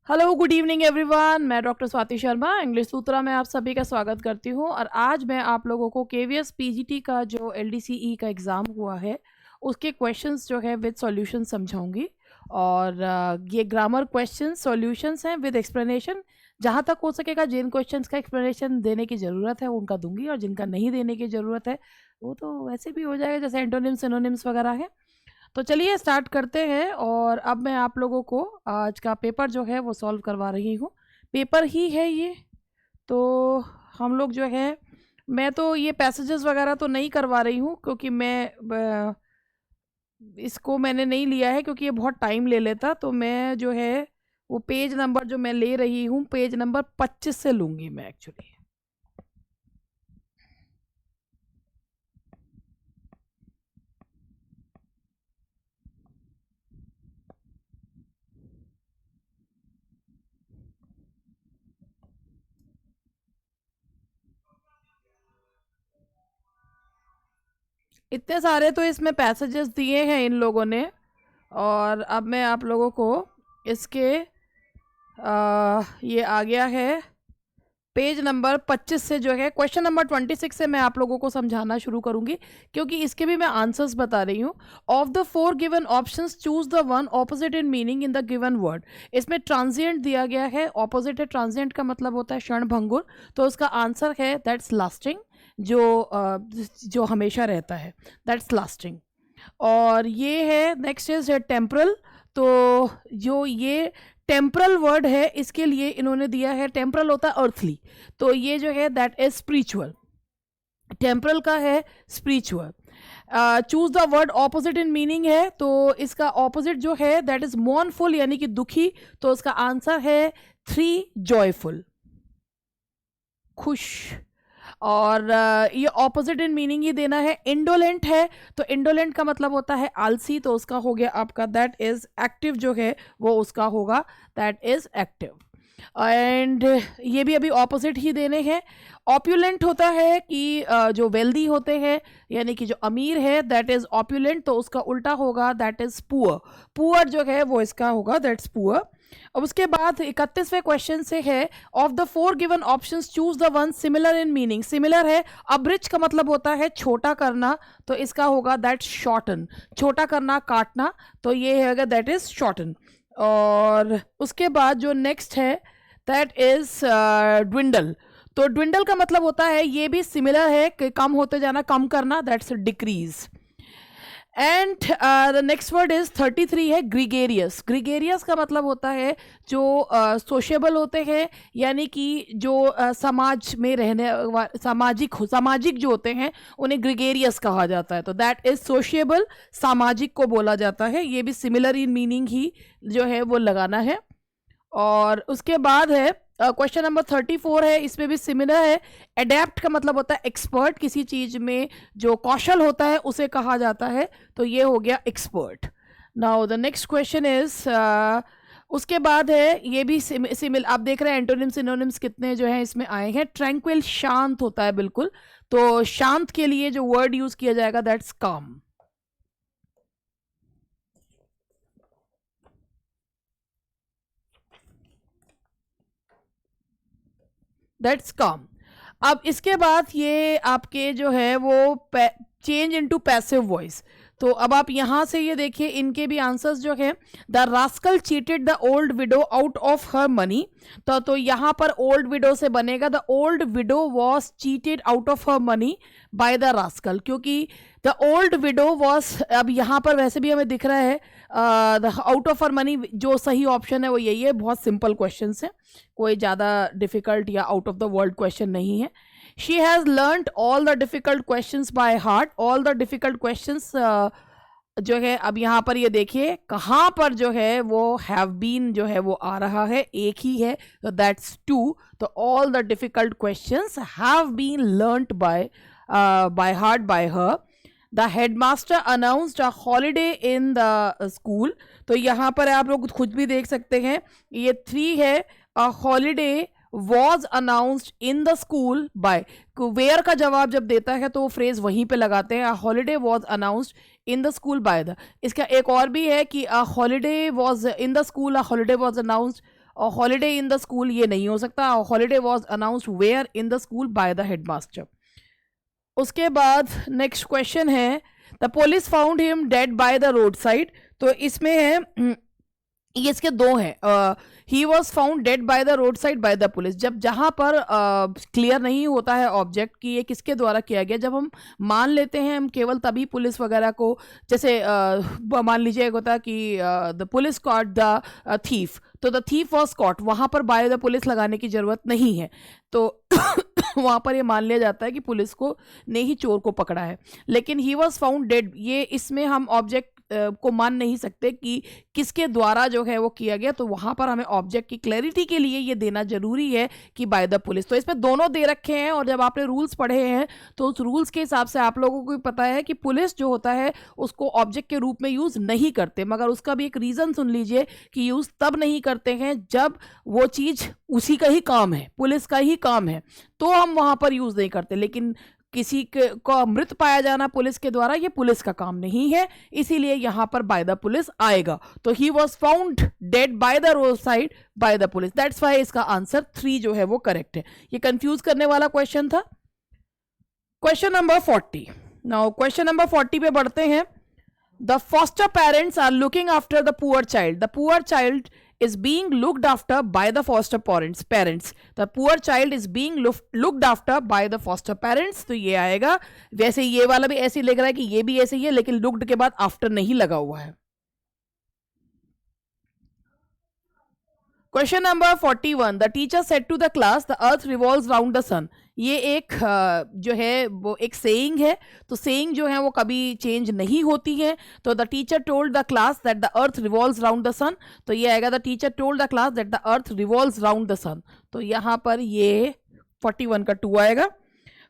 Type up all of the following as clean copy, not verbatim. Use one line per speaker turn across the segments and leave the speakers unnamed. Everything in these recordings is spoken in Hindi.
Hello good evening everyone. मैं डॉक्टर स्वाति शर्मा इंग्लिश सूत्रा में आप सभी का स्वागत करती हूँ। और आज मैं आप लोगों को केवीएस पीजीटी का जो एलडीसीई का एग्ज़ाम हुआ है उसके क्वेश्चंस जो है विद सॉल्यूशन समझाऊंगी। और ये ग्रामर क्वेश्चंस सॉल्यूशंस हैं विद एक्सप्लेनेशन। जहाँ तक हो सकेगा जिन क्वेश्चंस का एक्सप्लेनेशन देने की ज़रूरत है उनका दूंगी, और जिनका नहीं देने की ज़रूरत है वो तो वैसे भी हो जाएगा, जैसे एंटोनिम्स सिनोनिम्स वगैरह है। तो चलिए स्टार्ट करते हैं। और अब मैं आप लोगों को आज का पेपर जो है वो सॉल्व करवा रही हूँ। पेपर ही है ये, तो हम लोग जो है, मैं तो ये पैसेजेस वगैरह तो नहीं करवा रही हूँ क्योंकि इसको मैंने नहीं लिया है क्योंकि ये बहुत टाइम ले लेता। तो मैं जो है वो पेज नंबर जो मैं ले रही हूँ पेज नंबर 25 से लूँगी मैं एक्चुअली। इतने सारे तो इसमें पैसेजेस दिए हैं इन लोगों ने। और अब मैं आप लोगों को इसके ये आ गया है पेज नंबर 25 से जो है क्वेश्चन नंबर 26 से मैं आप लोगों को समझाना शुरू करूंगी, क्योंकि इसके भी मैं आंसर्स बता रही हूँ। Of the 4 given options choose the one opposite in meaning in the given word. इसमें ट्रांजिएंट दिया गया है, ऑपोजिट है, ट्रांजिएंट का मतलब होता है क्षणभंगुर। तो उसका आंसर है दैट्स लास्टिंग, जो हमेशा रहता है, दैट्स लास्टिंग। और ये है नेक्स्ट इज टेम्परल। तो जो ये टेम्परल वर्ड है इसके लिए इन्होंने दिया है, टेम्परल होता है अर्थली, तो ये जो है दैट इज स्पिरिचुअल। टेम्परल का है spiritual. Choose the word opposite in meaning है, तो इसका ऑपोजिट जो है दैट इज मॉर्नफुल यानी कि दुखी। तो इसका आंसर है 3 जॉयफुल, खुश। और ये ऑपोजिट इन मीनिंग ही देना है। इंडोलेंट है, तो इंडोलेंट का मतलब होता है आलसी, तो उसका हो गया आपका दैट इज एक्टिव, जो है वो उसका होगा दैट इज एक्टिव। एंड ये भी अभी ऑपोजिट ही देने हैं। ऑप्यूलेंट होता है कि जो वेल्दी होते हैं यानी कि जो अमीर है दैट इज ऑप्यूलेंट, तो उसका उल्टा होगा दैट इज पुअर। पुअर जो है वो इसका होगा दैट्स पुअर। अब उसके बाद 31वें क्वेश्चन से है of the 4 given options choose the one similar in meaning. Similar है, अब्रिज का मतलब होता है छोटा करना, तो इसका होगा दैट शॉर्टन, छोटा करना, काटना, तो ये है दैट इज शॉर्टन। और उसके बाद जो नेक्स्ट है दैट इज ड्विंडल। तो ड्विंडल का मतलब होता है, ये भी सिमिलर है कि कम होते जाना, कम करना, that's decrease. And the next word is 33 है ग्रीगेरियस। ग्रीगेरियस का मतलब होता है जो सोशेबल होते हैं, यानी कि जो समाज में रहने सामाजिक जो होते हैं उन्हें ग्रीगेरियस कहा जाता है। तो दैट इज सोशेबल, सामाजिक को बोला जाता है। ये भी सिमिलर इन मीनिंग ही जो है वो लगाना है। और उसके बाद है क्वेश्चन नंबर 34 है, इसमें भी सिमिलर है। अडेप्ट का मतलब होता है एक्सपर्ट, किसी चीज में जो कौशल होता है उसे कहा जाता है, तो ये हो गया expert. Now the next question is उसके बाद है ये भी सिमिल, आप देख रहे हैं एंटोनिम्स सिनोनिम्स कितने जो है इसमें आए हैं। ट्रैंक्विल शांत होता है बिल्कुल, तो शांत के लिए जो वर्ड यूज किया जाएगा दैट्स काम। दैट्स काम। अब इसके बाद ये आपके जो है वो चेंज इनटू पैसिव वॉइस। तो अब आप यहाँ से ये देखिए, इनके भी आंसर्स जो है, the rascal cheated the old window out of her money. तो यहाँ पर ओल्ड विडो से बनेगा the old window was cheated out of her money by the rascal, क्योंकि द ओल्ड विडो वॉज, अब यहाँ पर वैसे भी हमें दिख रहा है आउट ऑफ हर मनी, जो सही ऑप्शन है वो यही है। बहुत सिंपल क्वेश्चन है, कोई ज़्यादा डिफिकल्ट या out of the world question नहीं है। She has learned all the difficult questions by heart. All the difficult questions जो है, अब यहाँ पर ये देखिए कहाँ पर जो है वो हैव बीन जो है वो आ रहा है, एक ही है, तो दैट्स 2। तो all the difficult questions have been learned by heart by her. The headmaster announced a holiday in the school. तो यहाँ पर आप लोग खुद भी देख सकते हैं, ये 3 है। A holiday was announced in the school by, where का जवाब जब देता है तो वो फ्रेज वहीं पे लगाते हैं, a holiday was announced in the school by the. इसका एक और भी है कि a holiday was in the school, a holiday was announced holiday in the school ये नहीं हो सकता, holiday was announced where in the school by the headmaster. उसके बाद नेक्स्ट क्वेश्चन है the police found him dead by the road side. तो इसमें है ये इसके दो हैं, he was found dead by the road side by the police. जब जहाँ पर क्लियर नहीं होता है ऑब्जेक्ट कि ये किसके द्वारा किया गया, जब हम मान लेते हैं हम केवल तभी पुलिस वगैरह को, जैसे मान लीजिए एक होता कि the police caught the thief, तो द थीफ वॉज कॉट, वहाँ पर बाय द पुलिस लगाने की जरूरत नहीं है, तो वहाँ पर ये मान लिया जाता है कि पुलिस को ने ही चोर को पकड़ा है। लेकिन ही वॉज फाउंड डेड, ये इसमें हम ऑब्जेक्ट को मान नहीं सकते कि किसके द्वारा जो है वो किया गया, तो वहां पर हमें ऑब्जेक्ट की क्लैरिटी के लिए ये देना जरूरी है कि बाय द पुलिस। तो इसमें दोनों दे रखे हैं, और जब आपने रूल्स पढ़े हैं तो उस रूल्स के हिसाब से आप लोगों को भी पता है कि पुलिस जो होता है उसको ऑब्जेक्ट के रूप में यूज नहीं करते, मगर उसका भी एक रीजन सुन लीजिए कि यूज तब नहीं करते हैं जब वो चीज उसी का ही काम है, पुलिस का ही काम है, तो हम वहां पर यूज नहीं करते। लेकिन किसी को मृत पाया जाना पुलिस के द्वारा ये पुलिस का काम नहीं है, इसीलिए यहां पर बाय द पुलिस आएगा। तो he was found dead by the road side by the police, that's why इसका आंसर 3 जो है वो करेक्ट है। ये कंफ्यूज करने वाला क्वेश्चन था। Question number 40। Now question number 40 पे बढ़ते हैं। The foster parents are looking after the poor child. The poor child is being looked after by the foster parents. The poor child is being looked after by the foster parents. तो ये आएगा। वैसे ये वाला भी ऐसे लग रहा है कि ये भी ऐसे ही है, लेकिन looked के बाद after नहीं लगा हुआ है। Question number 41। The teacher said to the class the earth revolves round the sun. ये एक जो है वो एक सेइंग है, तो सेइंग जो है वो कभी चेंज नहीं होती है। तो the teacher told the class that the earth revolves round the sun, तो ये आएगा the teacher told the class that the earth revolves round the sun. तो यहाँ पर ये 41 का 2 आएगा।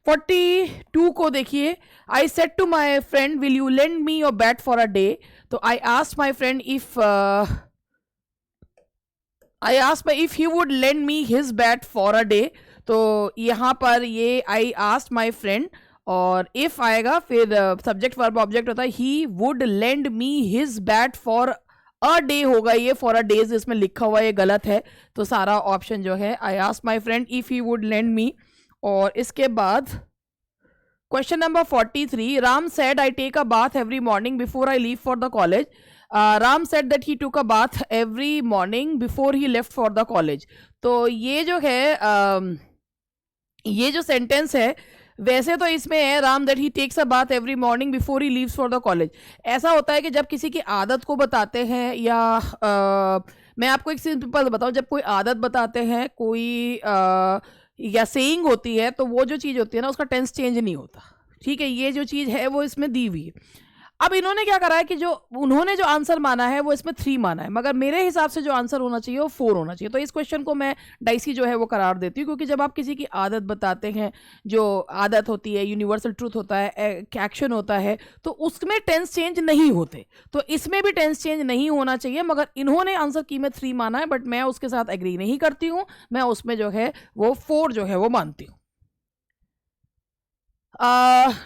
42 को देखिए। I said to my friend will you lend me your bat for a day. तो I asked my friend if he would lend me his bat for a day। तो यहाँ पर ये I asked my friend और if आएगा फिर सब्जेक्ट वर्ब ऑब्जेक्ट होता है, he would lend me his bat for a day होगा, ये for a days इसमें लिखा हुआ है, ये गलत है। तो सारा ऑप्शन जो है I asked my friend if he would lend me। और इसके बाद question number 43। Ram said I take a bath every morning before I leave for the college। Ram said that he took a bath every morning before he left for the college। तो ये जो है ये जो सेंटेंस है, वैसे तो इसमें है Ram that he takes a bath every morning before he leaves for the college. ऐसा होता है कि जब किसी की आदत को बताते हैं, या मैं आपको एक सिंपल बताऊं, जब कोई आदत बताते हैं, कोई या सेइंग होती है, तो वो जो चीज़ होती है ना उसका टेंस चेंज नहीं होता। ठीक है, ये जो चीज़ है वो इसमें दी हुई है। अब इन्होंने क्या करा है कि जो उन्होंने जो आंसर माना है वो इसमें 3 माना है, मगर मेरे हिसाब से जो आंसर होना चाहिए वो 4 होना चाहिए। तो इस क्वेश्चन को मैं डाइसी जो है वो करार देती हूँ, क्योंकि जब आप किसी की आदत बताते हैं, जो आदत होती है, यूनिवर्सल ट्रूथ होता है, एक्शन होता है, तो उसमें टेंस चेंज नहीं होते। तो इसमें भी टेंस चेंज नहीं होना चाहिए, मगर इन्होंने आंसर की में 3 माना है, बट मैं उसके साथ एग्री नहीं करती हूँ, मैं उसमें जो है वो 4 जो है वो मानती हूँ।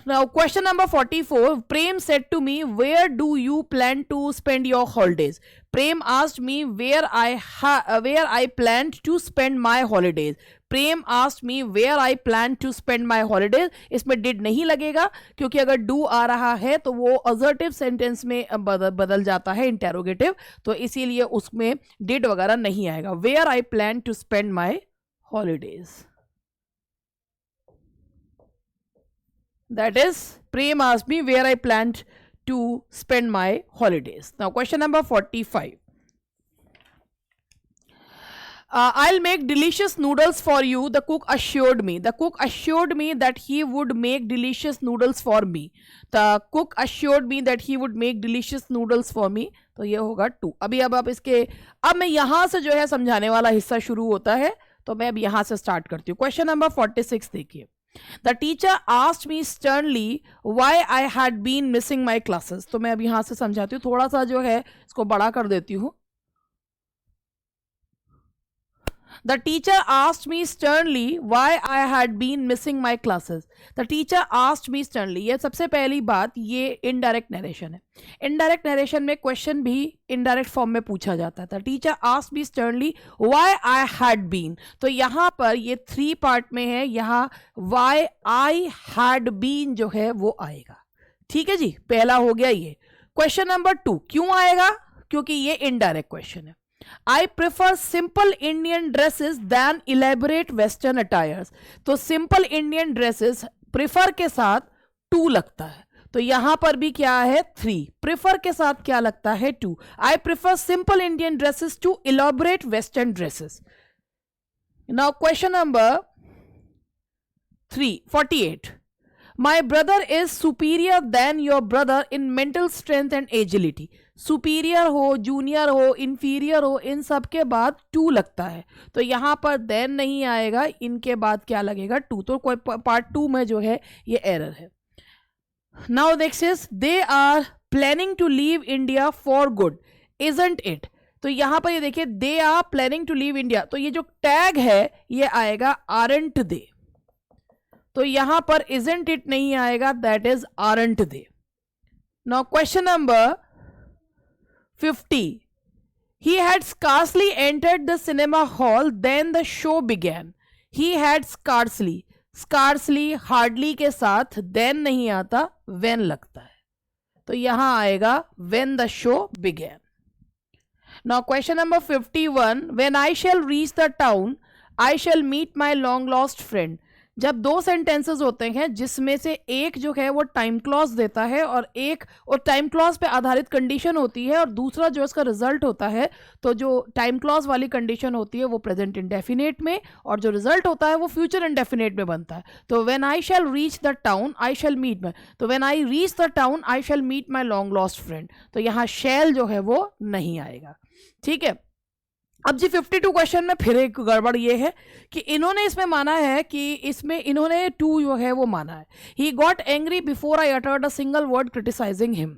Now question number 44। Prem said to me where do you plan to spend your holidays। Prem asked me where I planned to spend my holidays। Prem asked me where I plan to spend my holidays। इसमें did नहीं लगेगा, क्योंकि अगर do आ रहा है तो वो assertive sentence में बदल जाता है interrogative, तो इसीलिए उसमें did वगैरह नहीं आएगा। Where I plan to spend my holidays, that is Prem asked me where I planned to spend my holidays। Now question number 45। I'll make delicious noodles for you, the cook assured me। The cook assured me that he would make delicious noodles for me। The cook assured me that he would make delicious noodles for me। तो ये होगा 2। अब आप इसके, अब मैं यहाँ से जो है समझाने वाला हिस्सा शुरू होता है, तो मैं अब यहाँ से स्टार्ट करती हूँ। क्वेश्चन नंबर 46 देखिए। The teacher asked me sternly why I had been missing my classes। तो मैं अब यहां से समझाती हूँ, थोड़ा सा जो है इसको बड़ा कर देती हूँ। The teacher asked me sternly why I had been missing my classes. The teacher asked me sternly. ये सबसे पहली बात, ये इनडायरेक्ट नरेशन है. इनडायरेक्ट नरेशन में क्वेश्चन भी इनडायरेक्ट फॉर्म में पूछा जाता है. The teacher asked me sternly why I had been. तो यहाँ पर ये 3 पार्ट में है. यहाँ why I had been जो है वो आएगा. ठीक है जी, पहला हो गया ये. क्वेश्चन नंबर 2 क्यों आएगा? क्योंकि ये इनडायरेक्ट क्वेश्चन है. I prefer simple Indian dresses than elaborate western attires. तो simple Indian dresses prefer के साथ 2 लगता है. तो यहां पर भी क्या है 3. prefer के साथ क्या लगता है 2. I prefer simple Indian dresses to elaborate western dresses. Now question number 348. My brother is superior than your brother in mental strength and agility. Superior हो, जूनियर हो, इन्फीरियर हो, इन सब के बाद 2 लगता है. तो यहाँ पर देन नहीं आएगा, इनके बाद क्या लगेगा 2. तो कोई पार्ट 2 में जो है ये एरर है. Now next is they are planning to leave India for good, isn't it. तो यहाँ पर ये देखिए they are planning to leave India. तो ये जो टैग है ये आएगा आरंट दे. तो यहाँ पर इजंट इट नहीं आएगा, that is aren't they. Now question number 50. He had scarcely entered the cinema hall then the show began. He had scarcely. Scarcely, hardly के साथ then नहीं आता, when लगता है. तो यहां आएगा when the show began. Now question number 51. When I shall reach the town, I shall meet my long lost friend. जब 2 सेंटेंसेस होते हैं जिसमें से एक जो है वो टाइम क्लॉज देता है और एक और टाइम क्लॉज पे आधारित कंडीशन होती है और दूसरा जो इसका रिजल्ट होता है, तो जो टाइम क्लॉज वाली कंडीशन होती है वो प्रेजेंट इंडेफिनेट में और जो रिजल्ट होता है वो फ्यूचर इंडेफिनेट में बनता है. तो when I shall reach the town I shall meet my. तो when I reach the town I shall meet my long lost friend. तो यहाँ शैल जो है वो नहीं आएगा. ठीक है. अब जी 52 क्वेश्चन में फिर एक गड़बड़ ये है कि इन्होंने इसमें माना है कि इसमें इन्होंने 2 जो है वो माना है. He got angry before I uttered a single word criticising him.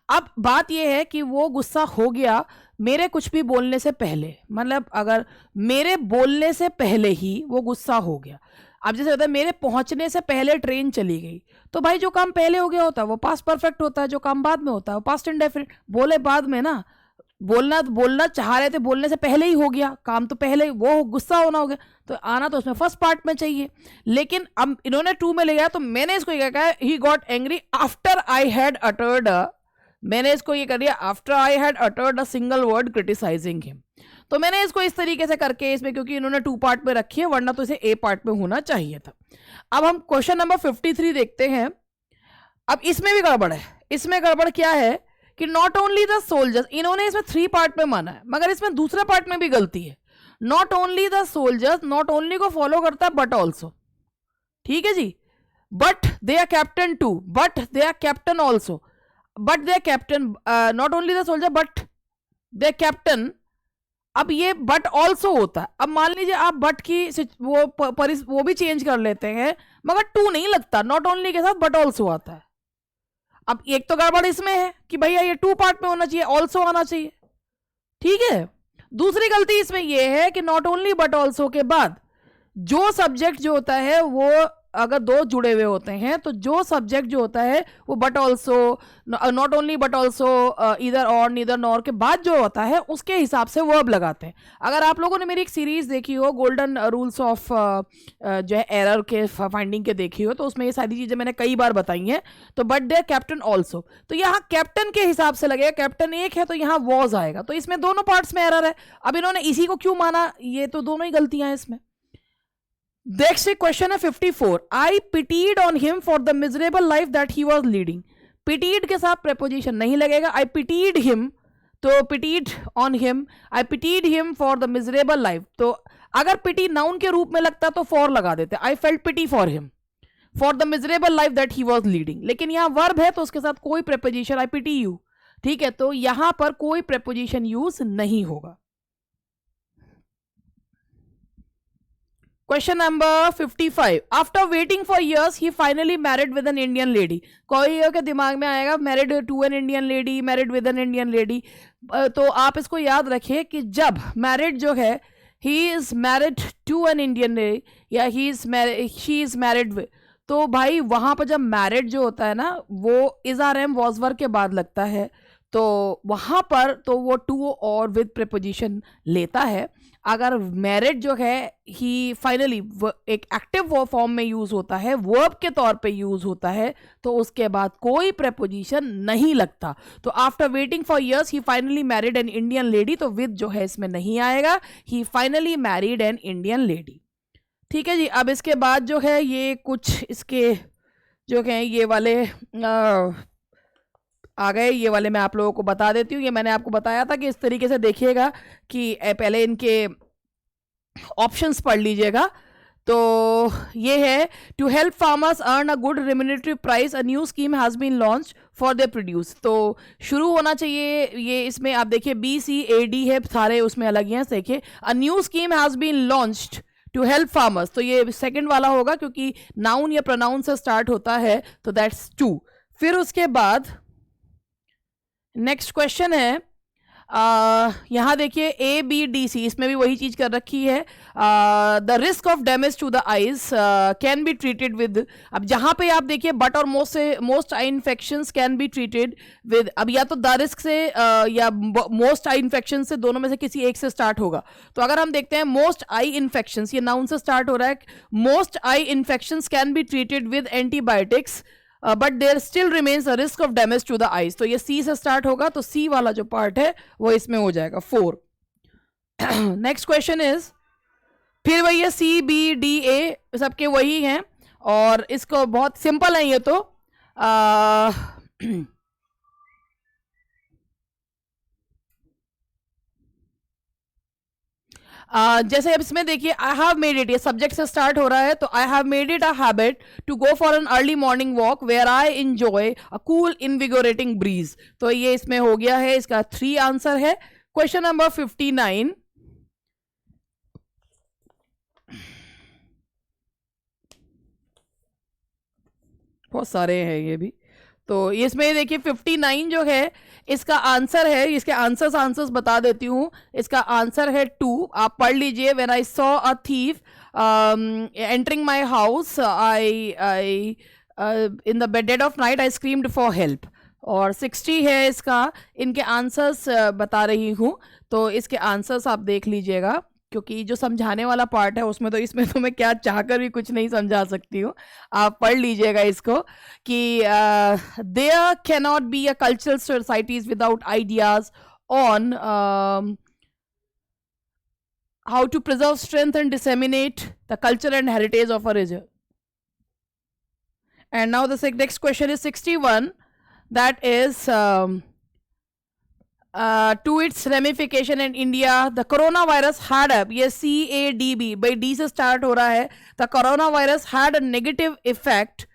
अब बात ये है कि वो गुस्सा हो गया मेरे कुछ भी बोलने से पहले. मतलब अगर मेरे बोलने से पहले ही वो गुस्सा हो गया. अब जैसे होता है मेरे पहुंचने से पहले ट्रेन चली गई, तो भाई जो काम पहले हो गया होता है वो पास्ट परफेक्ट होता है, जो काम बाद में होता है वो पास्ट इंडेफिनिट. बोले बाद में ना, बोलना चाह रहे थे, बोलने से पहले ही हो गया काम, तो पहले वो गुस्सा होना हो गया, तो आना तो उसमें फर्स्ट पार्ट में चाहिए. लेकिन अब इन्होंने 2 में ले गया, तो मैंने इसको ये कहा he got angry after I had uttered. मैंने इसको ये कर दिया after I had uttered a single word criticising him. तो मैंने इसको इस तरीके से करके इसमें, क्योंकि इन्होंने 2 पार्ट में रखी है वरना तो इसे ए पार्ट में होना चाहिए था. अब हम क्वेश्चन नंबर 53 देखते हैं. अब इसमें भी गड़बड़ है. इसमें गड़बड़ क्या है कि नॉट ओनली द सोल्जर्स, इन्होंने इसमें 3 पार्ट में माना है, मगर इसमें दूसरे पार्ट में भी गलती है. Not only the soldiers, not only को फॉलो करता है बट ऑल्सो. ठीक है जी. But they are captain too, but they are captain also, but they are captain, not only the soldier but they captain. अब ये बट ऑल्सो होता है. अब मान लीजिए आप बट की वो भी चेंज कर लेते हैं, मगर 2 नहीं लगता, नॉट ओनली के साथ बट ऑल्सो आता है. अब एक तो गड़बड़ इसमें है कि भैया ये 2 पार्ट में होना चाहिए, ऑल्सो आना चाहिए. ठीक है. दूसरी गलती इसमें यह है कि नॉट ओनली बट ऑल्सो के बाद जो सब्जेक्ट जो होता है वो अगर 2 जुड़े हुए होते हैं, तो जो सब्जेक्ट जो होता है वो but also, not only but also, इधर और नीदर नॉर के बाद जो होता है उसके हिसाब से वर्ब लगाते हैं. अगर आप लोगों ने मेरी एक सीरीज देखी हो गोल्डन रूल्स ऑफ जो है एरर के फाइंडिंग के देखी हो, तो उसमें ये सारी चीज़ें मैंने कई बार बताई हैं. तो बट दे कैप्टन ऑल्सो, तो यहाँ कैप्टन के हिसाब से लगेगा. कैप्टन एक है तो यहाँ वॉज आएगा. तो इसमें दोनों पार्ट्स में एरर है. अब इन्होंने इसी को क्यों माना, ये तो दोनों ही गलतियां हैं इसमें. नेक्स्ट क्वेश्चन है 54. I pitied on him for the miserable life that he was leading. Pitied के साथ प्रेपोजिशन नहीं लगेगा. आई पिटीड हिम, तो pitied on him, I pitied him for the miserable life. तो अगर पिटी नाउन के रूप में लगता तो फॉर लगा देते. I felt pity for him for the miserable life that he was leading. लेकिन यहाँ वर्ब है तो उसके साथ कोई प्रेपोजिशन, आई पिटी यू. ठीक है, तो यहां पर कोई प्रेपोजिशन यूज नहीं होगा. Question number 55. After waiting for years he finally married with an Indian lady. कोई के दिमाग में आएगा married to an Indian lady, married with an Indian lady. तो आप इसको याद रखिए कि जब मैरिड जो है he is married to an Indian, या शी इज मैरिड विद, तो भाई वहां पर जब मैरिड जो होता है ना वो is are am was were के बाद लगता है, तो वहां पर तो वो टू और विद प्रीपोजिशन लेता है। अगर मैरिड जो है ही फाइनली एक एक्टिव फॉर्म में यूज होता है, वर्ब के तौर पे यूज होता है, तो उसके बाद कोई प्रेपोजिशन नहीं लगता। तो after waiting for years he finally married an Indian lady, तो विद जो है इसमें नहीं आएगा, he finally married an Indian lady. ठीक है जी। अब इसके बाद जो है ये कुछ इसके जो है ये वाले आ गए, ये वाले मैं आप लोगों को बता देती हूँ। ये मैंने आपको बताया था कि इस तरीके से देखिएगा कि पहले इनके ऑप्शंस पढ़ लीजिएगा। तो ये है to help farmers earn a good remunerative price a new scheme has been launch for their produce. तो शुरू होना चाहिए ये, इसमें आप देखिए BCAD है, सारे उसमें अलग ही हैं। देखिए a new scheme has been launched to help farmers, तो ये सेकंड वाला होगा क्योंकि नाउन या प्रोनाउन से स्टार्ट होता है, तो दैट्स 2। फिर उसके बाद नेक्स्ट क्वेश्चन है, यहाँ देखिए ABDC, इसमें भी वही चीज कर रखी है। The risk of damage to the eyes can be treated with, अब जहां पे आप देखिए बट और most eye infections can be treated with, अब या तो द रिस्क से या मोस्ट आई इन्फेक्शन से, दोनों में से किसी एक से स्टार्ट होगा। तो अगर हम देखते हैं मोस्ट आई इन्फेक्शंस, ये नाउन से स्टार्ट हो रहा है, most eye infections can be treated with antibiotics but there still remains a risk of damage to the eyes, तो ये सी से स्टार्ट होगा, तो सी वाला जो पार्ट है वो इसमें हो जाएगा 4। नेक्स्ट क्वेश्चन इज, फिर वही है CBDA, सबके वही हैं और इसको बहुत सिंपल है ये तो। जैसे अब इसमें देखिए आई हैव मेड इट, ये सब्जेक्ट से स्टार्ट हो रहा है, तो I have made it a habit to go for an early morning walk where I enjoy a cool invigorating breeze, तो ये इसमें हो गया है, इसका 3 आंसर है। क्वेश्चन नंबर 59, बहुत सारे हैं ये भी, तो इसमें देखिए 59 जो है इसका आंसर है, इसके आंसर्स बता देती हूँ। इसका आंसर है 2, आप पढ़ लीजिए। When I saw a thief entering my house I in the dead of night I screamed for help, और 60 है इसका, इनके आंसर्स बता रही हूँ, तो इसके आंसर्स आप देख लीजिएगा, क्योंकि जो समझाने वाला पार्ट है उसमें तो, इसमें तो मैं क्या चाहकर भी कुछ नहीं समझा सकती हूँ, आप पढ़ लीजिएगा इसको कि there can not be a cultural societies without ideas on how to preserve strength and disseminate the culture and heritage of a region. And now the next question is 61, that is to its ramification in India, the coronavirus had a, ये CADB भाई D से start हो रहा है, the coronavirus had a negative effect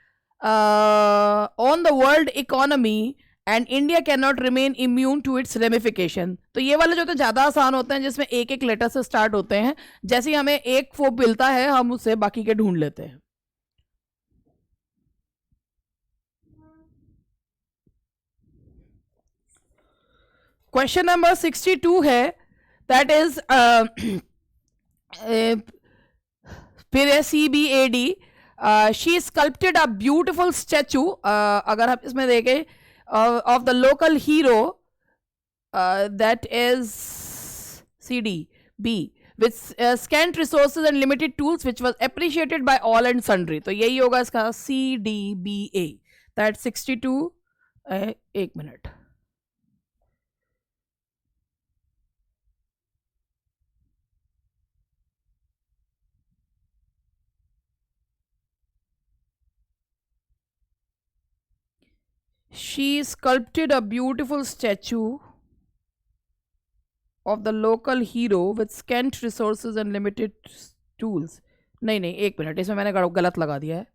on the world economy and India cannot remain immune to its ramification। तो ये वाले जो तो ज़्यादा आसान होते हैं, जिसमें एक एक लेटर से स्टार्ट होते हैं, जैसे ही हमें एक वो मिलता है हम उससे बाकी के ढूंढ लेते हैं। क्वेश्चन नंबर 62 है, दैट इज फिर है CBAD, she sculpted a beautiful statue, अगर हम इसमें देखें of the local hero, that is CDB with scant resources and limited tools which was appreciated by all and sundry, तो यही होगा इसका CDBA, that 62। एक minute, she sculpted a beautiful statue of the local hero with scant resources and limited tools। नहीं, एक मिनट, इसमें मैंने गलत लगा दिया है।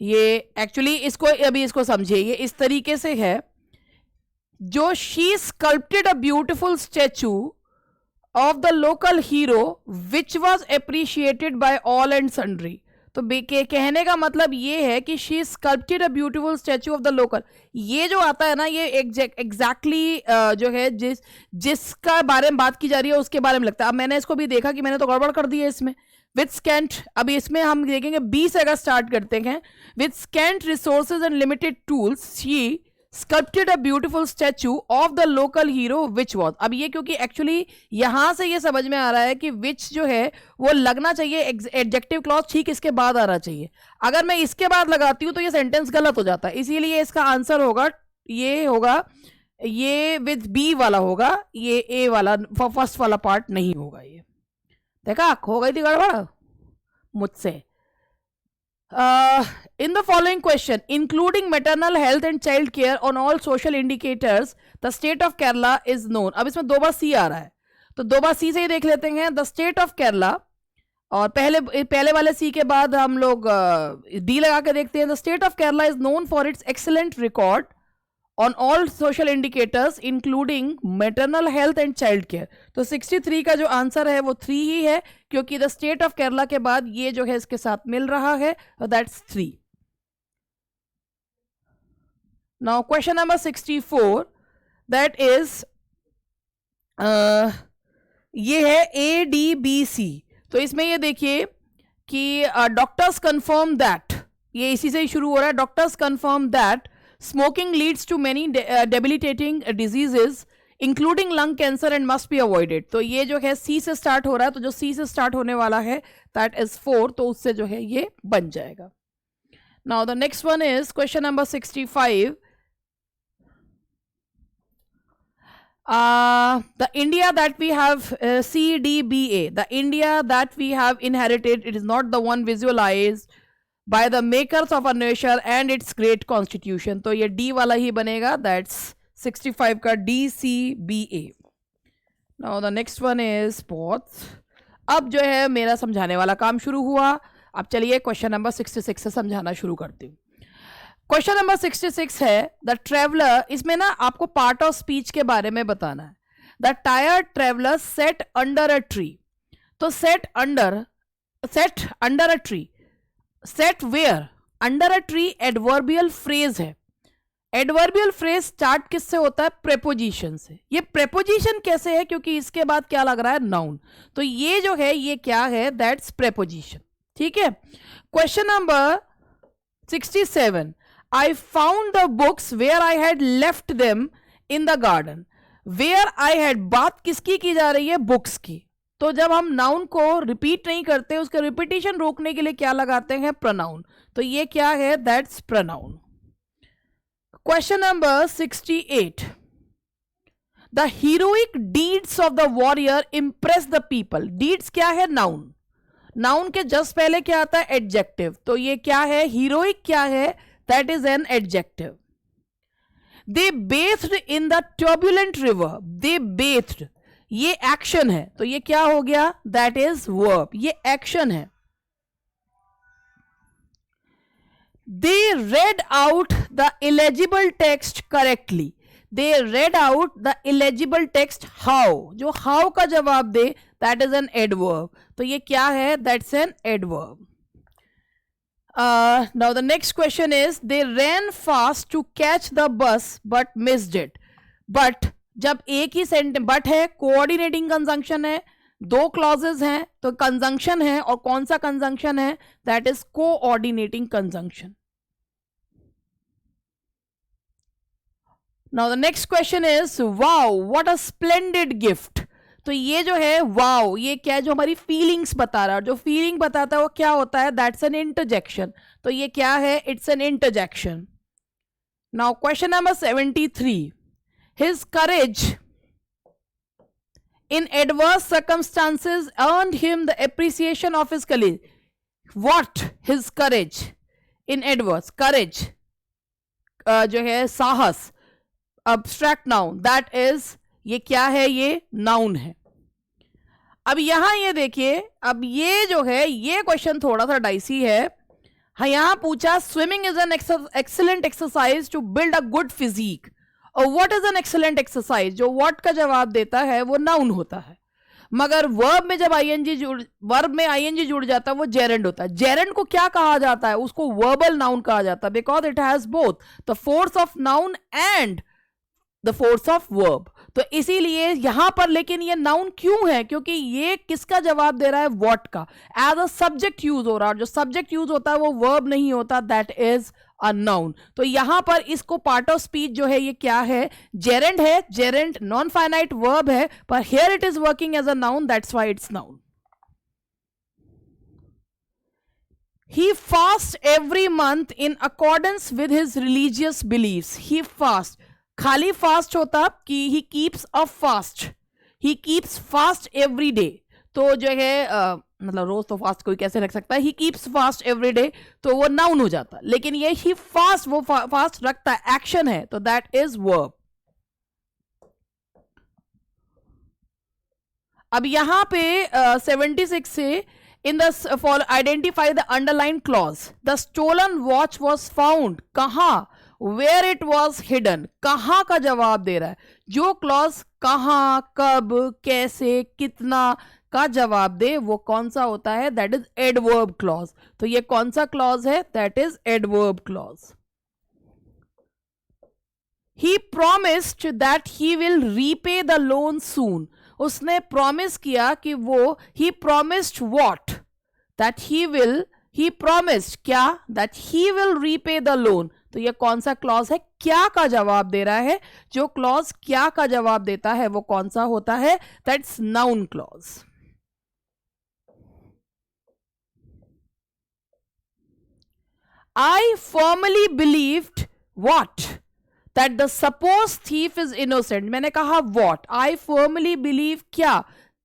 ये एक्चुअली इसको अभी इसको समझिए, ये इस तरीके से है, जो she sculpted a beautiful statue of the local hero which was appreciated by all and sundry, तो कहने का मतलब ये है कि she sculpted a beautiful statue of the local. ये जो आता है ना, ये एग्जैक्टली जो है जिसका बारे में बात की जा रही है उसके बारे में लगता है। अब मैंने इसको भी देखा कि मैंने तो गड़बड़ कर दी है इसमें। विथ स्कैंट, अभी इसमें हम देखेंगे 20 अगर स्टार्ट करते हैं, with scent resources and limited tools she sculpted a beautiful statue of the local hero which was. अब ये क्योंकि एक्चुअली यहां से ये समझ में आ रहा है कि विच जो है वो लगना चाहिए एडजेक्टिव क्लॉज ठीक इसके बाद आना चाहिए। अगर मैं इसके बाद लगाती हूं तो ये सेंटेंस गलत हो जाता है, इसीलिए इसका आंसर होगा ये विद बी वाला होगा, ये ए वाला फर्स्ट वाला पार्ट नहीं होगा। ये देखा हो गई थी गड़बड़ मुझसे। In the following question, including maternal health and child care on all social indicators, the state of Kerala is known। अब इसमें 2 बार सी आ रहा है, तो 2 बार सी से ही देख लेते हैं। द स्टेट ऑफ केरला, और पहले वाले सी के बाद हम लोग डी लगा के देखते हैं। The state of Kerala is known for its excellent record on all social indicators including maternal health and child care. तो 63 का जो आंसर है वो 3 ही है, क्योंकि द स्टेट ऑफ केरला के बाद ये जो है इसके साथ मिल रहा है, that's 3। Now question number 64, that is ये है ADBC। तो इसमें ये देखिए कि डॉक्टर्स कंफर्म दैट, ये इसी से ही शुरू हो रहा है। Doctors confirm that smoking leads to many debilitating diseases including lung cancer and must be avoided. तो ये जो है सी से स्टार्ट हो रहा है, तो जो सी से स्टार्ट होने वाला है दैट इज 4, तो उससे जो है ये बन जाएगा। Now the next one is question number 65। The India that we have, CDBA, the India that we have inherited, it is not the one visualized by the makers of our nation and its great constitution। तो ये D वाला ही बनेगा, that's 65 का DCBA। Now the next one is sports। अब जो है मेरा समझाने वाला काम शुरू हुआ। अब चलिए क्वेश्चन नंबर 66 से समझाना शुरू करती हूँ। क्वेश्चन नंबर 66 है द ट्रेवलर। इसमें ना आपको पार्ट ऑफ स्पीच के बारे में बताना है। The tired traveller sat under a tree. तो sat under a tree, sat where, under a tree adverbial phrase है। एडवर्बियल फ्रेज स्टार्ट किससे होता है? प्रेपोजिशन से। ये प्रेपोजिशन कैसे है? क्योंकि इसके बाद क्या लग रहा है? नाउन। तो ये जो है ये क्या है? That's preposition. ठीक है। Question number 67, I found the books where I had left them in the garden। where I had, बात किसकी की जा रही है? बुक्स की। तो जब हम नाउन को रिपीट नहीं करते, उसका रिपीटिशन रोकने के लिए क्या लगाते हैं? प्रोनाउन। तो ये क्या है? That's pronoun. Question number 68, the heroic deeds of the warrior Impress the people. Deeds क्या है? नाउन। नाउन के जस्ट पहले क्या आता है? एडजेक्टिव। तो ये क्या है? हीरोइक क्या है? That is an adjective। They bathed in the turbulent river। They bathed, ये एक्शन है, तो ये क्या हो गया? That is verb। ये एक्शन है। They read out the illegible text correctly। They read out the illegible text how। जो how का जवाब दे, that is an adverb। तो ये क्या है? That's an adverb। Now the next question is they ran fast to catch the bus but missed it। but जब एक ही सेंटेंस, बट है, कोऑर्डिनेटिंग कंजंक्शन है, 2 क्लॉजेस हैं, तो कंजंक्शन है, और कौन सा कंजंक्शन है? That is coordinating conjunction. Now the next question is wow what a splendid gift. तो ये जो है वाओ, ये क्या है? जो हमारी फीलिंग्स बता रहा है। जो फीलिंग बताता है वो क्या होता है? That's an interjection. तो ये क्या है? It's an interjection. Now question number 73, his courage in adverse circumstances earned him the appreciation of his colleague. What? His courage in adverse. Courage जो है साहस, अब्स्ट्रैक्ट नाउन, दैट इज, ये क्या है? ये नाउन है। अब यहां ये देखिए, अब ये जो है ये क्वेश्चन थोड़ा सा डाइसी है। हाँ, यहां पूछा swimming is an excellent exercise to build a good physique. और what is an excellent exercise? जो व्हाट का जवाब देता है वो नाउन होता है। मगर वर्ब में जब वर्ब में आईएनजी जुड़ जाता है वो जेरेंड होता है। जेरेंड को क्या कहा जाता है? उसको वर्बल नाउन कहा जाता है, because it has both the force of noun and the force of verb. तो इसीलिए यहां पर, लेकिन ये नाउन क्यों है? क्योंकि ये किसका जवाब दे रहा है? व्हाट का। एज अ सब्जेक्ट यूज हो रहा है, जो सब्जेक्ट यूज होता है वो वर्ब नहीं होता, दैट इज अ नाउन। तो यहां पर इसको पार्ट ऑफ स्पीच जो है ये क्या है? जेरेंड है। जेरेंड नॉन फाइनाइट वर्ब है, पर here it is working as a noun, that's why it's noun. He fasts every month in accordance with his religious beliefs. He fasts. खाली फास्ट होता कि he keeps a fast, he keeps fast every day. तो जो है मतलब रोज तो फास्ट कोई कैसे रख सकता है? He keeps fast every day, तो वो नाउन हो जाता। लेकिन ये ही फास्ट, वो फास्ट रखता है, एक्शन है, तो दैट इज वर्ब। अब यहां पे 76 से in the four identify the underline clause. The stolen watch was found, कहां? Where it was hidden. कहां का जवाब दे रहा है। जो क्लॉज कहां, कब, कैसे, कितना का जवाब दे वो कौन सा होता है? That is adverb clause. तो ये कौन सा क्लॉज है? That is adverb clause. He promised that he will repay the loan soon. उसने प्रॉमिस किया कि वो, he promised what? That he promised क्या? That he will repay the loan. तो ये कौन सा क्लॉज है? क्या का जवाब दे रहा है। जो क्लॉज क्या का जवाब देता है वो कौन सा होता है? That's noun clause. I firmly believed what? That the supposed thief is innocent. मैंने कहा what? I firmly believe क्या?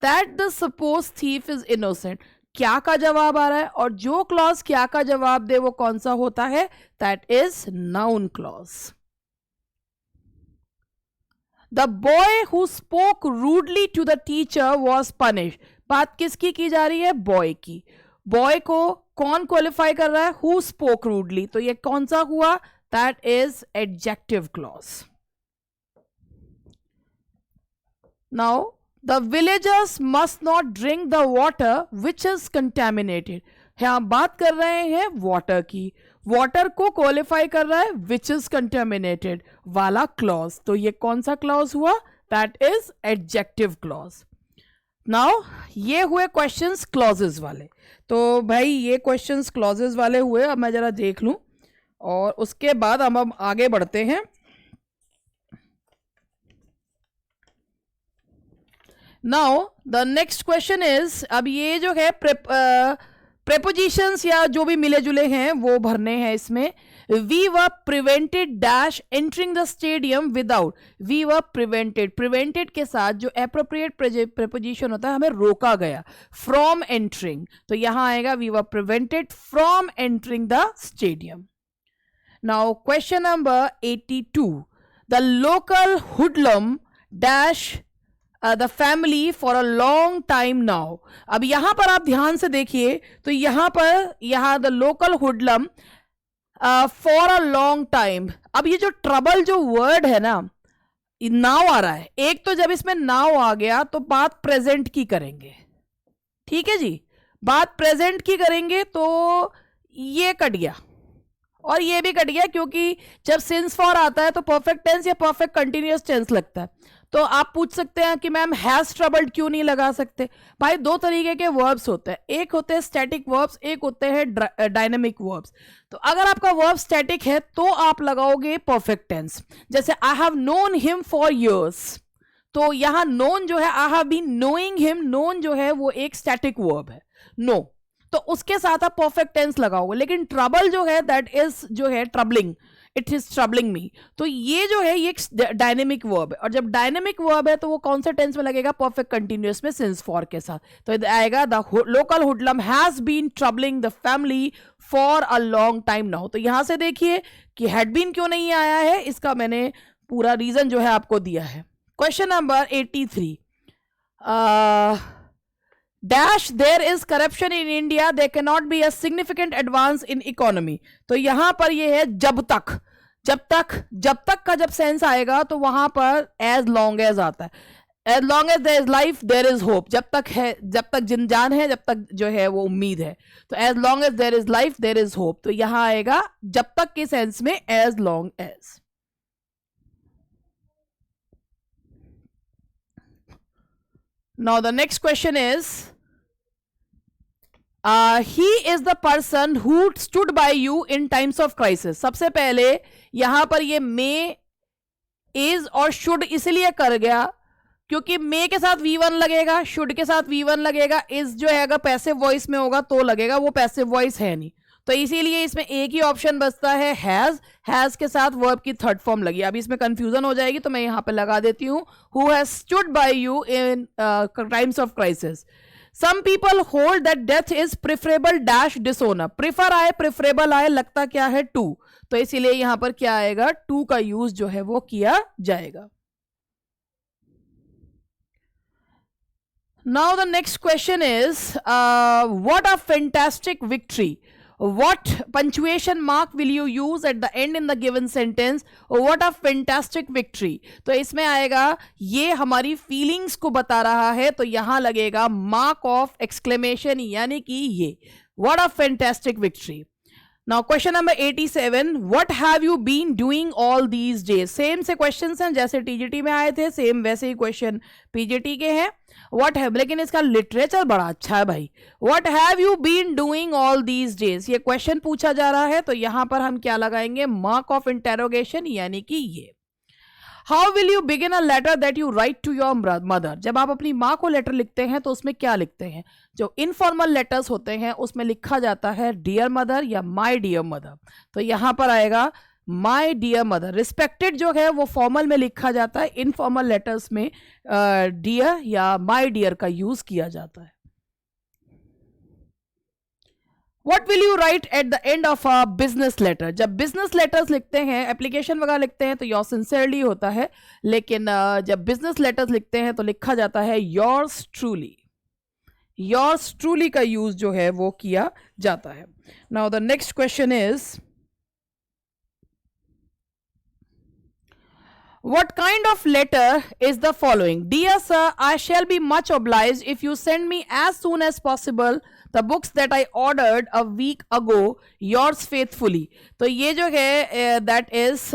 That the supposed thief is innocent. क्या का जवाब आ रहा है, और जो क्लॉज क्या का जवाब दे वो कौन सा होता है? That is noun clause. The boy who spoke rudely to the teacher was punished. बात किसकी की जा रही है? बॉय की। बॉय को कौन क्वालिफाई कर रहा है? Who spoke rudely. तो ये कौन सा हुआ? That is adjective clause. Now the villagers must not drink the water which is contaminated. हम बात कर रहे हैं वाटर की, वाटर को क्वालिफाई कर रहा है विच इज कंटेमिनेटेड वाला क्लॉज। तो ये कौन सा क्लॉज हुआ? That is adjective clause. Now ये हुए क्वेश्चंस क्लॉजेस वाले। तो भाई ये क्वेश्चंस क्लॉजेस वाले हुए। अब मैं जरा देख लूं और उसके बाद हम आगे बढ़ते हैं। Now the next question is, अब ये जो है प्रेपोजिशंस या जो भी मिले जुले हैं वो भरने हैं इसमें। We were prevented dash entering the stadium without. We were prevented, prevented के साथ जो एप्रोप्रिएट प्रेपोजिशन होता है, हमें रोका गया, फ्रॉम एंटरिंग। तो यहां आएगा we were prevented from entering the stadium. Now question number 82, the local hoodlum dash the family for a long time now. अब यहां पर आप ध्यान से देखिए, तो यहां the local hoodlum for a long time. अब ये जो ट्रबल जो वर्ड है ना, नाउ आ रहा है। एक तो जब इसमें नाउ आ गया तो बात प्रेजेंट की करेंगे, ठीक है जी, बात प्रेजेंट की करेंगे, तो ये कट गया और ये भी कट गया, क्योंकि जब सिंस फॉर आता है तो परफेक्ट टेंस या परफेक्ट कंटिन्यूअस टेंस लगता है। तो आप पूछ सकते हैं कि मैम हैज ट्रबल्ड क्यों नहीं लगा सकते? भाई दो तरीके के वर्ब्स होते हैं, एक होते हैं स्टैटिक वर्ब्स, एक होते हैं डायनेमिक वर्ब्स। तो अगर आपका वर्ब स्टैटिक है तो आप लगाओगे परफेक्ट टेंस। जैसे I have known him for years, तो यहां नोन जो है, I have been knowing him, known जो है वो एक स्टैटिक वर्ब है, नो, तो उसके साथ आप परफेक्ट टेंस लगाओगे। लेकिन ट्रबल जो है दैट इज जो है ट्रबलिंग, इट इज ट्रबलिंग मी, तो ये जो है ये डायनेमिक वर्ब है। और जब डायनेमिक वर्ब है तो वो कौन से टेंस में लगेगा? परफेक्ट कंटिन्यूअस में, सिंस फॉर के साथ। तो इधर आएगा the local hoodlum has been troubling the family for a long time now. तो यहां से देखिए कि हैड बीन क्यों नहीं आया है, इसका मैंने पूरा रीजन जो है आपको दिया है। Question number 83, dash there is corruption in India, there can not be a significant advance in economy. तो यहां पर ये है जब तक, जब तक का जब सेंस आएगा तो वहां पर एज लॉन्ग एज आता है। As long as there is life there is hope, जब तक है, जब तक जिंदान है, जब तक जो है वो उम्मीद है। तो as long as there is life there is hope, तो यहां आएगा जब तक के सेंस में as long as. Now the next question is he is the person who stood by you in times of crisis. सबसे पहले यहां पर ये मे, इज और शुड इसलिए कर गया क्योंकि मे के साथ V1 लगेगा, शुड के साथ V1 लगेगा, इज जो है अगर पैसिव वॉइस में होगा तो लगेगा, वो पैसिव वॉइस है नहीं, तो इसीलिए इसमें एक ही ऑप्शन बचता है हैज के साथ वर्ब की थर्ड फॉर्म लगी। अभी इसमें कंफ्यूजन हो जाएगी तो मैं यहां पे लगा देती हूं, who has stood by you in times of crisis. Some people hold that death is preferable dash dishonour, prefer आए, प्रिफरेबल आए, लगता क्या है टू, तो इसीलिए यहां पर क्या आएगा, टू का यूज जो है वो किया जाएगा। Now the next question is, what a fantastic victory. What punctuation mark will you use at the end in the given sentence? What a fantastic victory. तो इसमें आएगा, ये हमारी फीलिंग्स को बता रहा है, तो यहां लगेगा मार्क ऑफ एक्सक्लेमेशन, यानी कि ये what a fantastic victory. Now question number 87, what have you been doing all these days? Same से क्वेश्चंस हैं जैसे टीजीटी में आए थे, सेम वैसे ही क्वेश्चन पीजीटी के हैं। What have, लेकिन इसका लिटरेचर बड़ा अच्छा है भाई। What have you been doing all these days? ये क्वेश्चन पूछा जा रहा है, तो यहां पर हम क्या लगाएंगे, मार्क ऑफ इंटेरोगेशन, यानी कि ये। How will you begin a letter that you write to your mother? जब आप अपनी माँ को लेटर लिखते हैं तो उसमें क्या लिखते हैं? जो इनफॉर्मल लेटर्स होते हैं उसमें लिखा जाता है डियर मदर या माय डियर मदर, तो यहां पर आएगा माय डियर मदर। रिस्पेक्टेड जो है वो फॉर्मल में लिखा जाता है, इनफॉर्मल लेटर्स में डियर या माय डियर का यूज किया जाता है। What will you write at the end of a business letter? जब business letters लिखते हैं, एप्लीकेशन वगैरह लिखते हैं तो yours sincerely होता है, लेकिन जब business letters लिखते हैं तो लिखा जाता है yours truly। yours truly का यूज जो है वो किया जाता है। Now the next question is, what kind of letter is the following? Dear sir, I shall be much obliged if you send me as soon as possible the books that I ordered a week ago, yours faithfully। तो ये जो है that is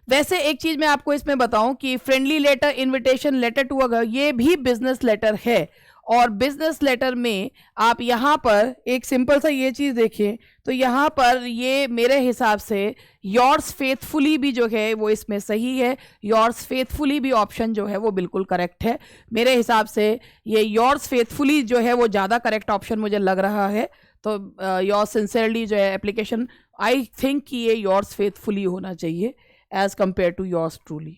वैसे एक चीज मैं आपको इसमें बताऊं कि friendly letter, invitation letter to अगर, ये भी बिजनेस लेटर है, और बिजनेस लेटर में आप यहाँ पर एक सिंपल सा ये चीज देखिए, तो यहाँ पर ये मेरे हिसाब से योर्स फेथफुली भी जो है वो इसमें सही है। योर्स फेथफुली भी ऑप्शन जो है वो बिल्कुल करेक्ट है मेरे हिसाब से। ये योर्स फेथफुली जो है वो ज़्यादा करेक्ट ऑप्शन मुझे लग रहा है। तो योर्स सिंसियरली जो है एप्लीकेशन, आई थिंक कि ये योर्स फेथफुली होना चाहिए as compare to yours truly.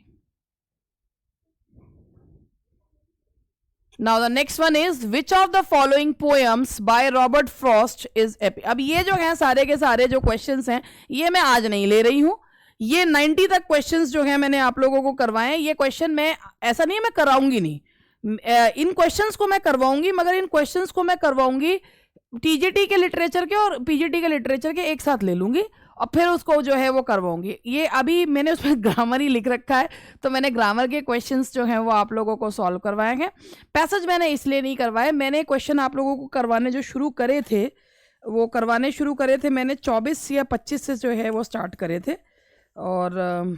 Now the next one is, which of the following poems by Robert Frost is epic? अब ये जो हैं सारे के सारे जो क्वेश्चंस हैं ये मैं आज नहीं ले रही हूँ, ये 90 तक क्वेश्चंस जो हैं मैंने आप लोगों को करवाए हैं। ये क्वेश्चन मैं, ऐसा नहीं है मैं कराऊंगी नहीं, इन क्वेश्चंस को मैं करवाऊंगी, मगर इन क्वेश्चंस को मैं करवाऊंगी टीजीटी के लिटरेचर के और पीजीटी के लिटरेचर के एक साथ ले लूंगी और फिर उसको जो है वो करवाऊंगी। ये अभी मैंने उसमें ग्रामर ही लिख रखा है, तो मैंने ग्रामर के क्वेश्चंस जो हैं वो आप लोगों को सॉल्व करवाए हैं। पैसेज मैंने इसलिए नहीं करवाए, मैंने क्वेश्चन आप लोगों को करवाने जो शुरू करे थे वो करवाने शुरू करे थे मैंने 24 या 25 से जो है वो स्टार्ट करे थे, और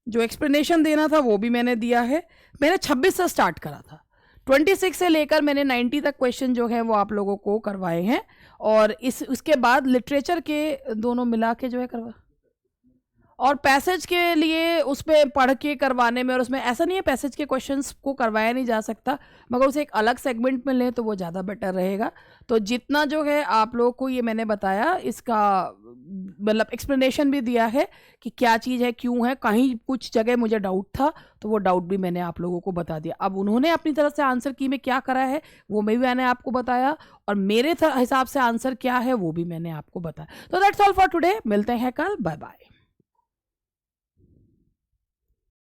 जो एक्सप्लेनेशन देना था वो भी मैंने दिया है। मैंने 26 से स्टार्ट करा था, 26 से लेकर मैंने 90 तक क्वेश्चन जो है वो आप लोगों को करवाए हैं, और उसके बाद लिटरेचर के दोनों मिला के जो है करवा, और पैसेज के लिए उस पर पढ़ के करवाने में, और उसमें ऐसा नहीं है पैसेज के क्वेश्चंस को करवाया नहीं जा सकता, मगर उसे एक अलग सेगमेंट में लें तो वो ज़्यादा बेटर रहेगा। तो जितना जो है आप लोगों को ये मैंने बताया, इसका मतलब एक्सप्लेनेशन भी दिया है कि क्या चीज़ है, क्यों है, कहीं कुछ जगह मुझे डाउट था तो वो डाउट भी मैंने आप लोगों को बता दिया। अब उन्होंने अपनी तरफ से आंसर की में क्या करा है वो भी मैंने आपको बताया, और मेरे हिसाब से आंसर क्या है वो भी मैंने आपको बताया। तो दैट्स ऑल फॉर टुडे, मिलते हैं कल, बाय बाय।